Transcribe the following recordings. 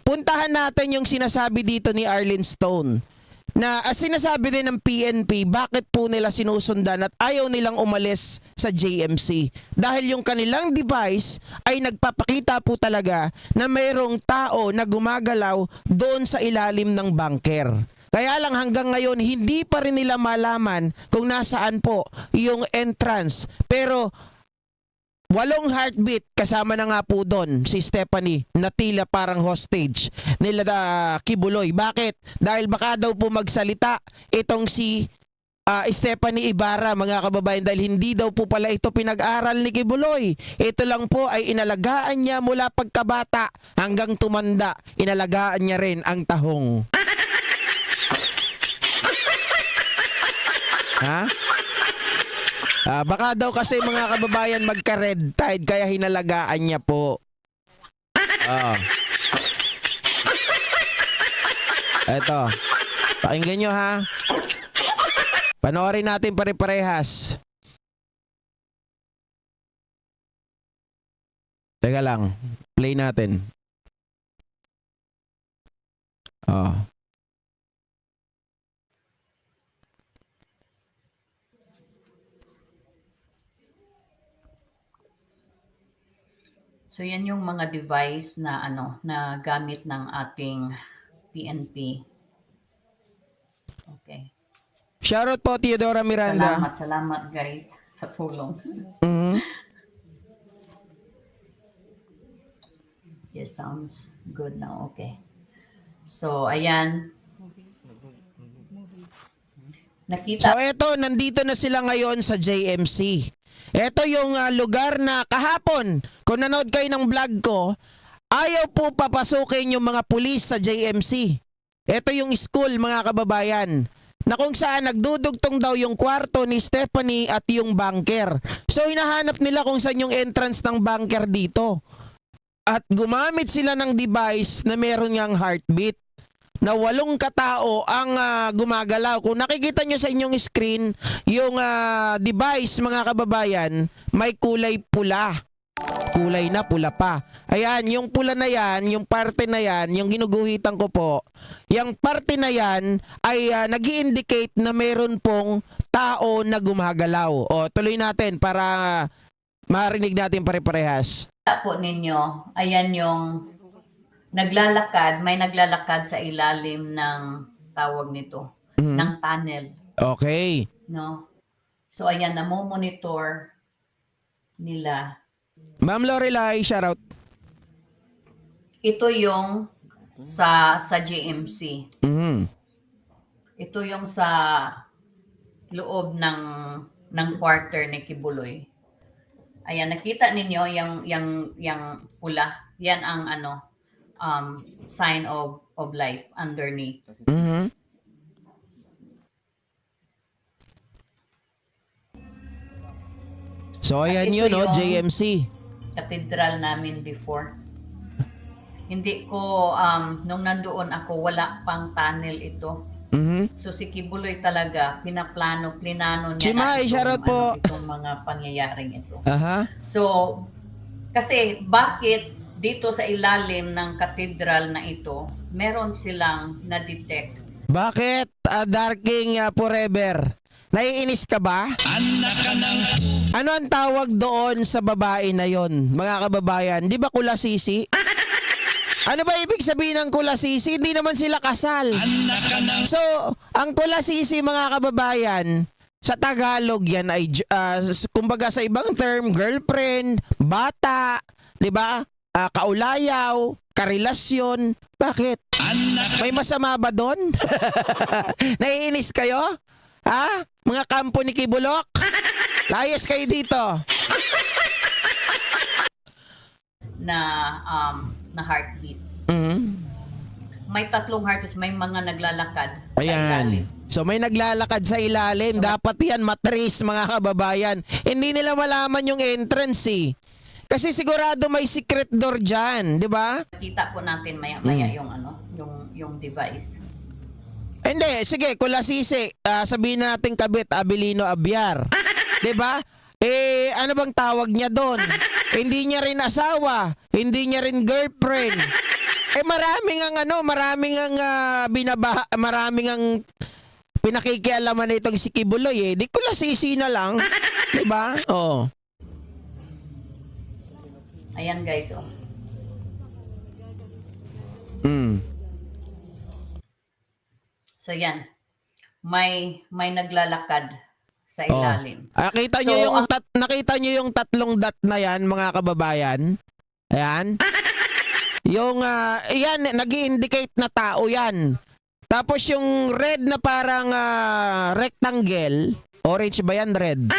puntahan natin yung sinasabi dito ni Arlene Stone. Na sinasabi din ng PNP, bakit po nila sinusundan at ayaw nilang umalis sa JMC? Dahil yung kanilang device ay nagpapakita po talaga na mayroong tao na gumagalaw doon sa ilalim ng bunker. Kaya lang hanggang ngayon, hindi pa rin nila malaman kung nasaan po yung entrance. Pero 8 heartbeat kasama na nga po doon si Stephanie na tila parang hostage nila Kibuloy. Bakit? Dahil baka daw po magsalita itong si Stephanie Ibarra, mga kababayan, dahil hindi daw po pala ito pinag-aral ni Kibuloy. Ito lang po ay inalagaan niya mula pagkabata hanggang tumanda. Inalagaan niya rin ang tahong. Ha? Baka daw kasi mga kababayan magka-red tide kaya hinalagaan niya po. Eto. Pakinggan nyo ha. Panoorin natin pare-parehas. Teka lang. Play natin. So yan yung mga device na na gamit ng ating PNP. Okay. Shoutout po Teodora Miranda. Salamat guys sa tulong. Yes, sounds good now. Okay. So ayan. Nakita. So eto, nandito na sila ngayon sa JMC. Ito yung lugar na kahapon, kung nanood kayo ng vlog ko, ayaw po papasukin yung mga pulis sa JMC. Ito yung school, mga kababayan, na kung saan nagdudugtong daw yung kwarto ni Stephanie at yung bunker. So hinahanap nila kung saan yung entrance ng bunker dito. At gumamit sila ng device na meron ngang heartbeat. Na 8 katao ang gumagalaw. Kung nakikita nyo sa inyong screen, yung device, mga kababayan, may kulay pula. Kulay na, pula pa. Ayan, yung pula na yan, yung parte na yan, yung ginuguhitan ko po, yung parte na yan ay nag-i-indicate na meron pong tao na gumagalaw. O, tuloy natin para marinig natin pare-parehas. Po ninyo, ayan yung may naglalakad sa ilalim ng tawag nito, ng tunnel. Okay. No? So ayan, namo-monitor nila. Ma'am Lorelai, shoutout. Ito yung sa JMC. Ito yung sa loob ng quarter ni Kibuloy. Ayan, nakita ninyo yung pula. Yan ang sign of life underneath. So ayan yun, no, JMC. Cathedral namin before. Hindi ko, nung nandoon ako, wala pang tunnel ito. So si Kibuloy talaga, plinano niya Chimay, shoutout po. Itong mga pangyayaring ito. So, kasi bakit dito sa ilalim ng katedral na ito, meron silang na-detect. Bakit, Darking Forever? Naiinis ka ba? Ano ang tawag doon sa babae na yon, mga kababayan? Di ba kulasisi? Ano ba ibig sabihin ng kulasisi? Hindi naman sila kasal. So, ang kulasisi, mga kababayan, sa Tagalog yan ay, kumbaga sa ibang term, girlfriend, bata, di ba? Kaulayaw, karelasyon. Bakit? May masama ba doon? Naiinis kayo? Ha? Mga kampo ni Kibulok? Layas kayo dito. Na heartbeat. May 3 heartbeats, may mga naglalakad. Ayan. So may naglalakad sa ilalim. Dapat yan matrace, mga kababayan. Hindi nila malaman yung entrance eh. Kasi sigurado may secret door dyan, di ba? Kita po natin maya-maya yung device. Hindi, sige, kulasisi. Sabihin natin kabit, Abilino Abiar. Di ba? Ano bang tawag niya doon? Hindi niya rin asawa. Hindi niya rin girlfriend. maraming ang maraming ang maraming ang pinakikialaman na itong si Kibuloy Di ko lasisi na lang. 'Di ba? Oh. Ayan guys, oh. Mm. So yan. May naglalakad sa ilalim. Nakita nyo So, yung nakita nyo yung tatlong dot na yan, mga kababayan? Ayan. Yung yan, nag-i-indicate na tao yan. Tapos yung red na parang rectangle, orange ba yan, red?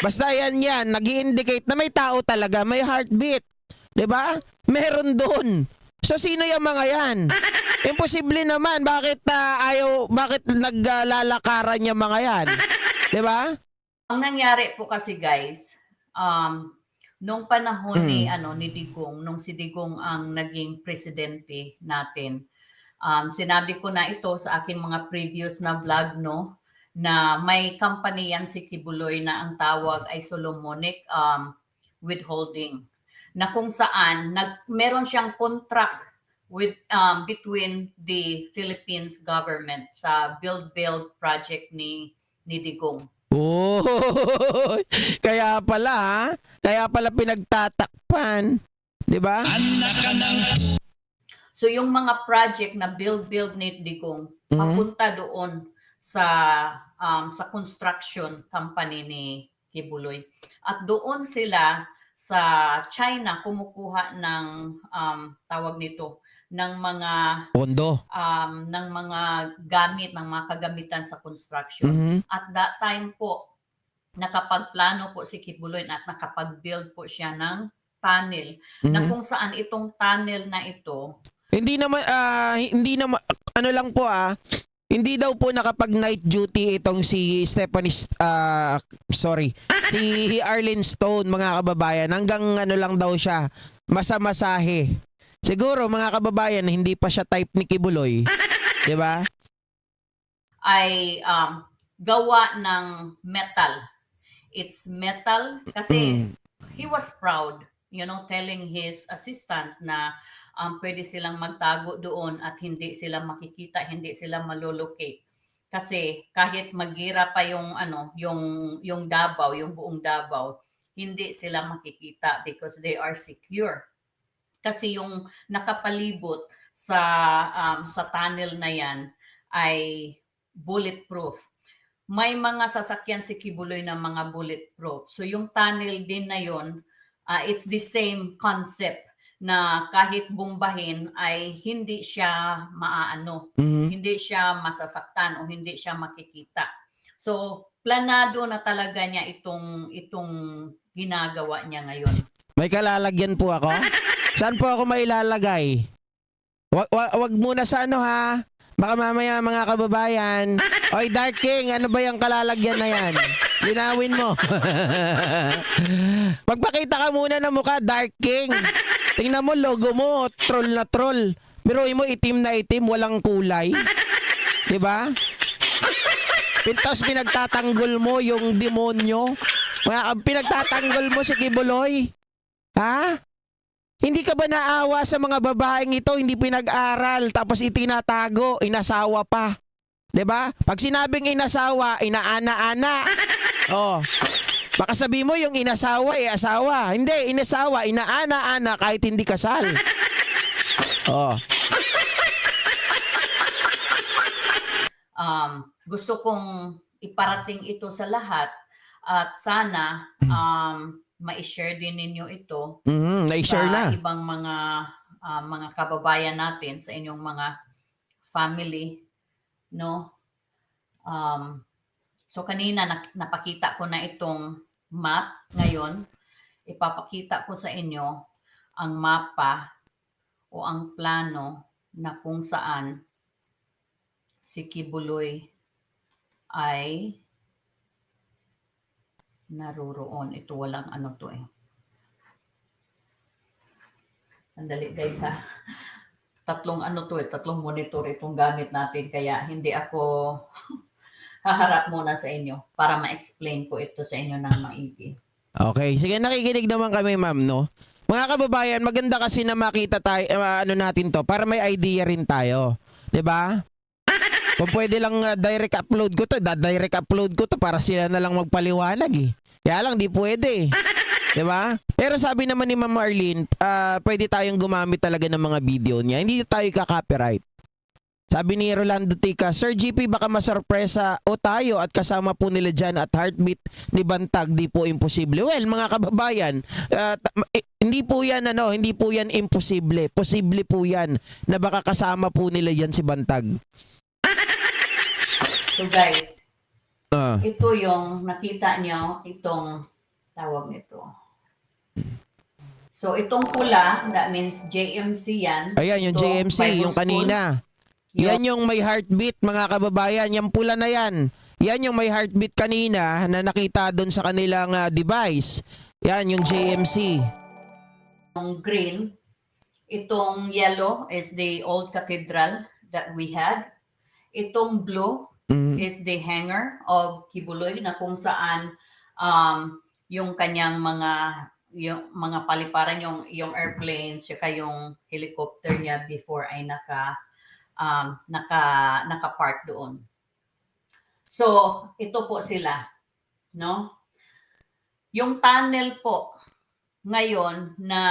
Basta yan, nag-i-indicate na may tao talaga, may heartbeat. 'Di ba? Meron doon. So sino yung mga yan? Imposible naman. Bakit bakit naglalakaran yung mga yan? 'Di ba? Ang nangyari po kasi guys, nung panahon ni Digong, nung si Digong ang naging presidente natin, sinabi ko na ito sa aking mga previous na vlog, no, na may company yan si Kibuloy na ang tawag ay Solomonic Withholding, na kung saan meron siyang contract with between the Philippines government sa build project ni Digong. Oh, kaya pala pinagtatakpan, 'di ba? So yung mga project na build ni Digong papunta doon sa construction company ni Kibuloy. At doon sila sa China kumukuha ng tawag nito ng mga Pondo. ng mga gamit, ng mga kagamitan sa construction. At that time po, nakapagplano po si Kibuloy at nakapag-build po siya ng tunnel na kung saan itong tunnel na ito hindi naman ano lang po hindi daw po nakapag night duty itong si si Arlene Stone, mga kababayan, hanggang lang daw siya masamasahe. Siguro mga kababayan, hindi pa siya type ni Kibuloy, 'di ba? Ay gawa ng metal. It's metal kasi he was proud, telling his assistants na pwede silang magtago doon at hindi sila makikita, hindi sila malolocate. Kasi kahit magira pa yung Davao, yung buong Davao, hindi sila makikita because they are secure. Kasi yung nakapalibot sa tunnel na yan ay bulletproof. May mga sasakyan si Kibuloy na mga bulletproof. So yung tunnel din na yon, it's the same concept na kahit bombahin ay hindi siya hindi siya masasaktan o hindi siya makikita. So planado na talaga niya itong ginagawa niya ngayon. May kalalagyan po ako. Saan po ako mailalagay? Wag muna sa ha. Baka mamaya mga kababayan. Oy, Dark King, ano ba yung kalalagyan na yan? Linawin mo. Magpakita ka muna ng mukha, Dark King. Tingnan mo, logo mo, troll na troll. Biruin mo, itim na itim, walang kulay. 'Di ba? Pintas pinagtatanggol mo yung demonyo. Pinagtatanggol mo si Kibuloy. Ha? Hindi ka ba naawa sa mga babaeng ito, hindi pinag-aral, tapos itinatago, inasawa pa? 'Di ba? Pag sinabing inasawa, inaana-ana. Oh. Baka sabi mo yung inasawa, asawa. Hindi, inasawa, inaana-ana kahit hindi kasal. Oh. Gusto kong iparating ito sa lahat at sana ma-share din ninyo ito na-share sa na. ibang mga kababayan natin, sa inyong mga family, no? So kanina napakita ko na itong map. Ngayon ipapakita ko sa inyo ang mapa o ang plano na kung saan si Kibuloy ay naroroon. Ito walang to Sandali guys tatlong tatlong monitor itong gamit natin, kaya hindi ako haharap muna sa inyo para ma-explain ko ito sa inyo ng maigi. Okay, sige, nakikinig naman kami, ma'am, no? Mga kababayan, maganda kasi na makita tayo, ano natin to, para may idea rin tayo. 'Di ba? Kung pwede lang direct upload ko to, direct upload ko to para sila na lang magpaliwanag eh. Kaya lang, di pwede. 'Di ba? Pero sabi naman ni Ma'am Arlene, pwede tayong gumamit talaga ng mga video niya. Hindi tayo ka-copyright. Sabi ni Rolando Tica, Sir GP, baka masurpresa o tayo at kasama po nila dyan at heartbeat ni Bantag, di po imposible. Well, mga kababayan, hindi po yan imposible. Posible po yan na baka kasama po nila yan si Bantag. So guys, ito yung nakita nyo, itong tawag nito. So itong pula, that means JMC yan. Ayan, yung Ito, JMC, Bible yung School. kanina. Yan yung may heartbeat, mga kababayan. Yung pula na yan. Yan yung may heartbeat kanina na nakita doon sa kanilang device. Yan yung JMC. Yung green, itong yellow is the old cathedral that we had. Itong blue is the hangar of Kibuloy na kung saan yung kanyang yung mga paliparan, yung airplanes, saka yung helicopter niya before ay naka-park doon. So, ito po sila, no? Yung tunnel po ngayon na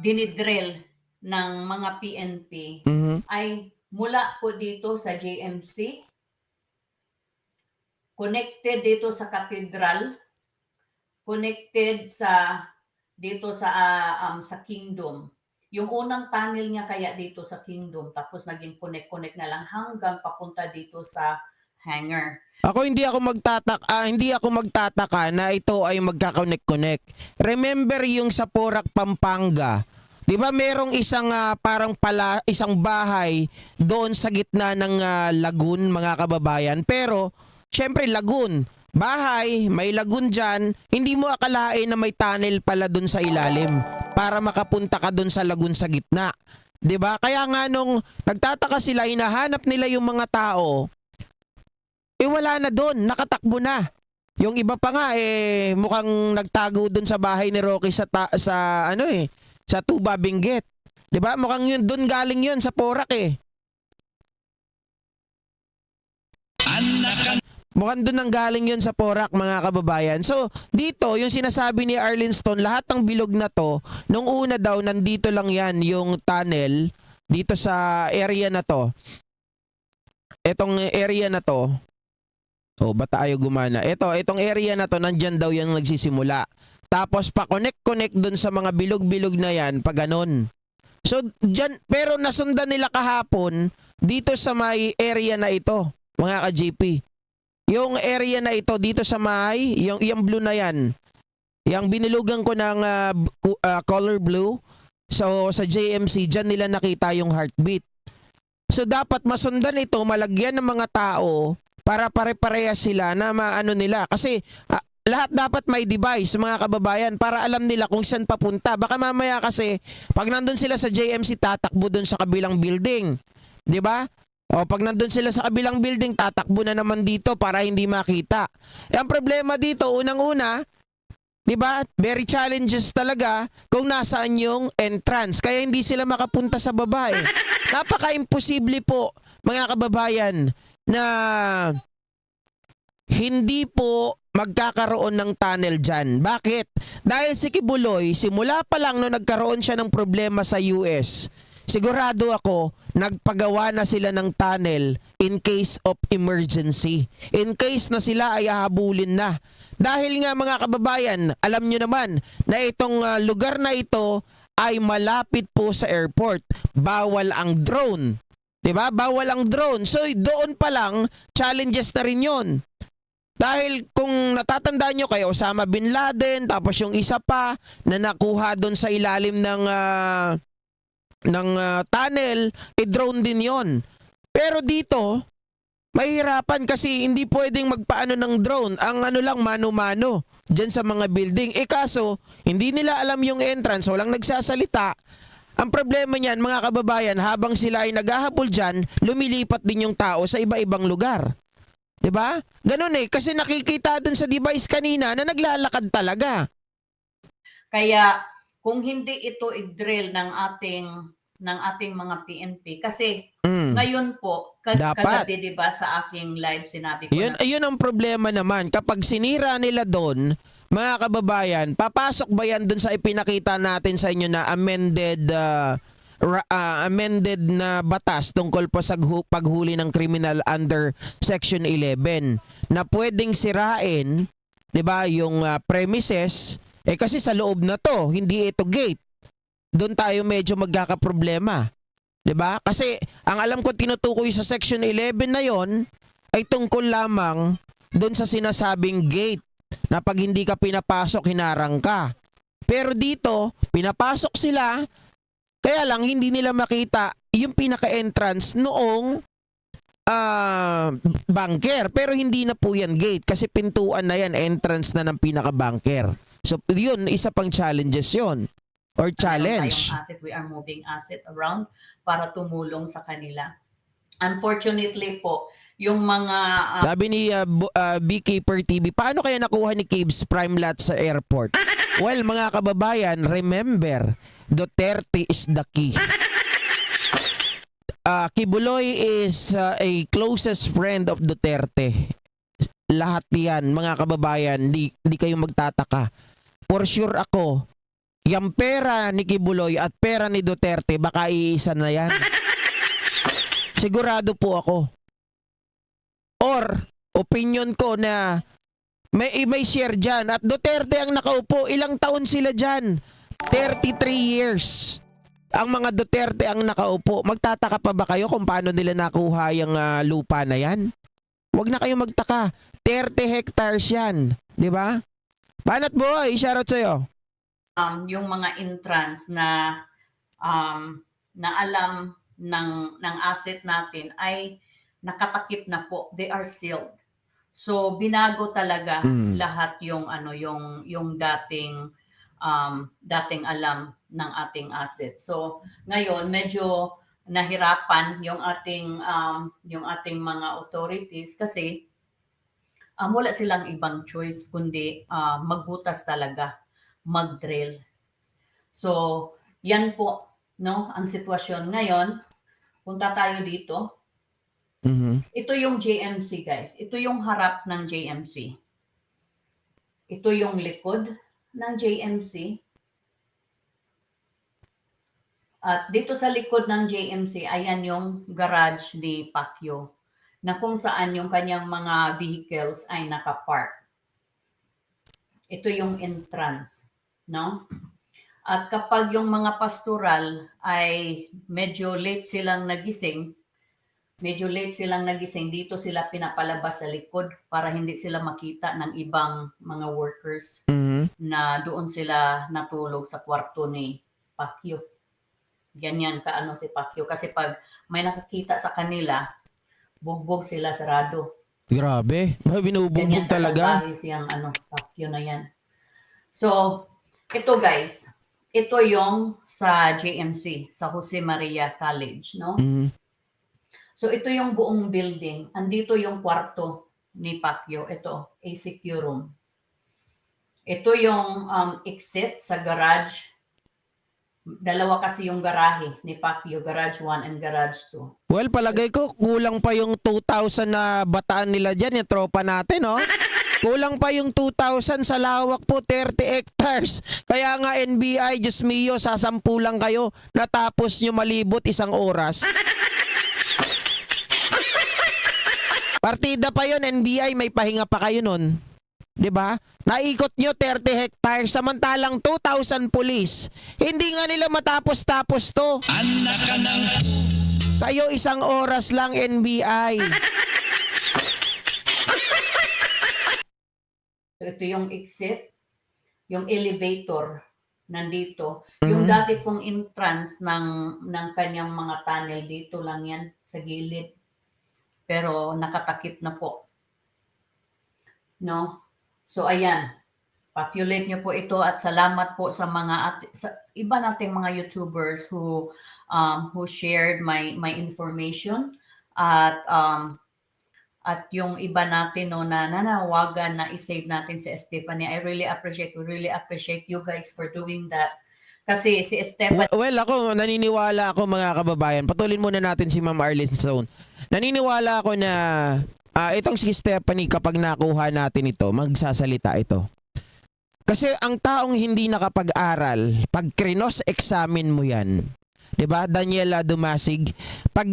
dinidrill ng mga PNP ay mula po dito sa JMC, connected dito sa cathedral, connected dito sa Kingdom. Yung unang tunnel niya kaya dito sa Kingdom, tapos naging connect na lang hanggang papunta dito sa hangar. Ako hindi ako magtataka na ito ay magka-connect. Remember yung sa Porac, Pampanga? 'Di ba merong isang isang bahay doon sa gitna ng lagoon, mga kababayan? Pero syempre lagoon, bahay, may lagoon diyan, hindi mo akalain na may tunnel pala doon sa ilalim para makapunta ka doon sa lagoon sa gitna. 'Di ba? Kaya nga nung nagtataka sila, hinahanap nila yung mga tao, wala na doon, nakatakbo na. Yung iba pa nga mukhang nagtago doon sa bahay ni Rocky sa Tuba, Benguet. 'Di ba? Mukhang yun doon galing yun sa Porac eh. Mukhang doon ang galing yun sa Porac, mga kababayan. So, dito, yung sinasabi ni Arlene Stone, lahat ng bilog na to, nung una daw, nandito lang yan, yung tunnel, dito sa area na to. Etong area na to, ba tayo gumana? Itong area na to, nandyan daw yung nagsisimula. Tapos, pa-connect doon sa mga bilog-bilog na yan, pa ganon. So, dyan, pero nasundan nila kahapon, dito sa may area na ito, mga ka-JP. Yung area na ito dito sa may, yung blue na yan, yung binilugan ko ng color blue, so sa JMC, dyan nila nakita yung heartbeat. So dapat masundan ito, malagyan ng mga tao para pare-pareha sila na maano nila. Kasi lahat dapat may device, mga kababayan, para alam nila kung saan papunta. Baka mamaya kasi, pag nandun sila sa JMC, tatakbo dun sa kabilang building. 'Di ba? O pag nandun sila sa kabilang building, tatakbo na naman dito para hindi makita. Ang problema dito, unang-una, 'di ba? Very challenges talaga kung nasaan yung entrance. Kaya hindi sila makapunta sa baba eh. Napaka-imposible po, mga kababayan, na hindi po magkakaroon ng tunnel dyan. Bakit? Dahil si Kibuloy, simula pa lang nung nagkaroon siya ng problema sa US, sigurado ako, nagpagawa na sila ng tunnel in case of emergency. In case na sila ay hahabulin na. Dahil nga, mga kababayan, alam nyo naman na itong lugar na ito ay malapit po sa airport. Bawal ang drone. 'Di ba? Bawal ang drone. So doon pa lang, challenges na rin 'yon. Dahil kung natatandaan nyo kay Osama Bin Laden, tapos yung isa pa na nakuha doon sa ilalim ng tunnel, drone din yon. Pero dito, mahirapan kasi hindi pwedeng magpaano ng drone. Ang ano lang, mano-mano dyan sa mga building. Kaso, hindi nila alam yung entrance, walang nagsasalita. Ang problema niyan, mga kababayan, habang sila ay naghahabol dyan, lumilipat din yung tao sa iba-ibang lugar. 'Di ba? Ganun kasi nakikita dun sa device kanina na naglalakad talaga. Kaya kung hindi ito i-drill ng ating mga PNP kasi Mm. ngayon po Dapat. kagabi 'di ba sa aking live sinabi ko na Ayun ang problema naman. Kapag sinira nila doon, mga kababayan, papasok ba yan doon sa ipinakita natin sa inyo na amended na batas tungkol po sa paghuli ng kriminal under Section 11 na pwedeng sirain, 'di ba, yung premises kasi sa loob na to, hindi ito gate. Doon tayo medyo magkakaproblema. 'Di ba? Kasi ang alam ko tinutukoy sa Section 11 na 'yon ay tungkol lamang doon sa sinasabing gate na pag hindi ka pinapasok, hinarang ka. Pero dito, pinapasok sila, kaya lang hindi nila makita yung pinaka-entrance noong bunker. Pero hindi na po yan gate kasi pintuan na yan, entrance na ng pinaka-bunker. So yun, isa pang challenges yun. Or challenge. tayong asset, we are moving asset around para tumulong sa kanila. Unfortunately po, yung mga Sabi ni Beekeeper TV, paano kaya nakuha ni Caves prime lot sa airport? Well, mga kababayan, remember, Duterte is the key. Kibuloy is a closest friend of Duterte. Lahat yan, mga kababayan, di kayo magtataka. For sure ako, yung pera ni Kibuloy at pera ni Duterte, baka iisa na yan. Sigurado po ako. Or, opinion ko na may share dyan. At Duterte ang nakaupo. Ilang taon sila dyan? 33 years. Ang mga Duterte ang nakaupo. Magtataka pa ba kayo kung paano nila nakuha yung lupa na yan? Huwag na kayo magtaka. 30 hectares yan. Di ba? Banat boy, shoutout sa'yo. yung mga entrance na alam ng asset natin ay nakatakip na po. They are sealed. So binago talaga lahat yung dating alam ng ating asset. So ngayon medyo nahirapan yung ating mga authorities kasi wala silang ibang choice kundi magbutas talaga, mag-drill. So yan po, no, ang sitwasyon ngayon. Punta tayo dito. Ito yung JMC, guys. Ito yung harap ng JMC. Ito yung likod ng JMC. At dito sa likod ng JMC, ayan yung garage ni Pacquiao na kung saan yung kanyang mga vehicles ay nakapark. Ito yung entrance, no? At kapag yung mga pastoral ay medyo late silang nagising, dito sila pinapalabas sa likod para hindi sila makita ng ibang mga workers na doon sila natulog sa kwarto ni Pacquiao. Ganyan kaano si Pacquiao kasi pag may nakakita sa kanila, bugbog sila sarado. Grabe, binubugbog talaga. Ganyan siyang Pacquiao na yan. So, ito guys, ito yung sa JMC, sa Jose Maria College, no? So ito yung buong building. Andito yung kwarto ni Pacquiao. Ito, ACQ room. Ito yung exit sa garage. Dalawa kasi yung garahe ni Pacquiao, garage 1 and garage 2. Well, palagay ko kulang pa yung 2,000 na bataan nila dyan, yung tropa natin, no? Kulang pa yung 2,000 sa lawak po, 30 hectares. Kaya nga NBI, Diyos mio, sasampu lang kayo, natapos nyo malibot 1 oras. Partida pa yon, NBI, may pahinga pa kayo nun. 'Di ba? Naikot nyo 30 hectares samantalang 2,000 pulis. Hindi nga nila matapos-tapos to. Anak ka ng... Kayo 1 oras lang, NBI. So ito yung exit, yung elevator nandito. Yung dati pong entrance ng kanyang mga tunnel dito lang yan sa gilid. Pero nakatakip na po. No? So ayan, populate nyo po ito at salamat po sa sa iba nating mga YouTubers who shared my information at at yung iba natin no na nanawagan na i-save natin si Stephanie. We really appreciate you guys for doing that. Kasi si Stephanie, Well, ako, naniniwala ako mga kababayan. Patulin muna natin si Ma'am Arlene Stone. Naniniwala ako na itong si Stephanie, kapag nakuha natin ito, magsasalita ito. Kasi ang taong hindi nakapag-aral, pag krinos-examine mo yan, 'di ba? Daniela Dumasig, pag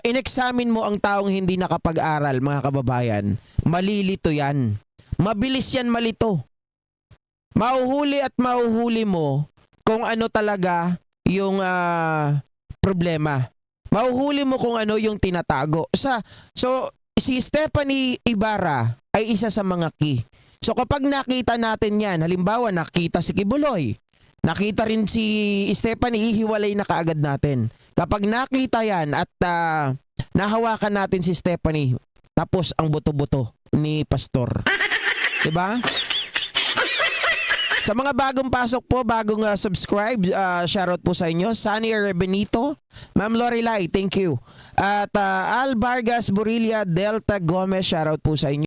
in-examine mo ang taong hindi nakapag-aral, mga kababayan, malilito yan. Mabilis yan malito. Mauhuli at mauhuli mo kung ano talaga yung problema. Mauhuli mo kung ano yung tinatago. So, si Stephanie Ibarra ay isa sa mga key. So kapag nakita natin yan, halimbawa nakita si Kibuloy, nakita rin si Stephanie, ihiwalay na kaagad natin. Kapag nakita yan at nahawakan natin si Stephanie, tapos ang buto-buto ni Pastor. Diba? Sa mga bagong pasok po, bagong subscribe, shoutout po sa inyo. Sunny Rebenito, Ma'am Lorelai, thank you. At Al Vargas Burilla Delta Gomez, shoutout po sa inyo.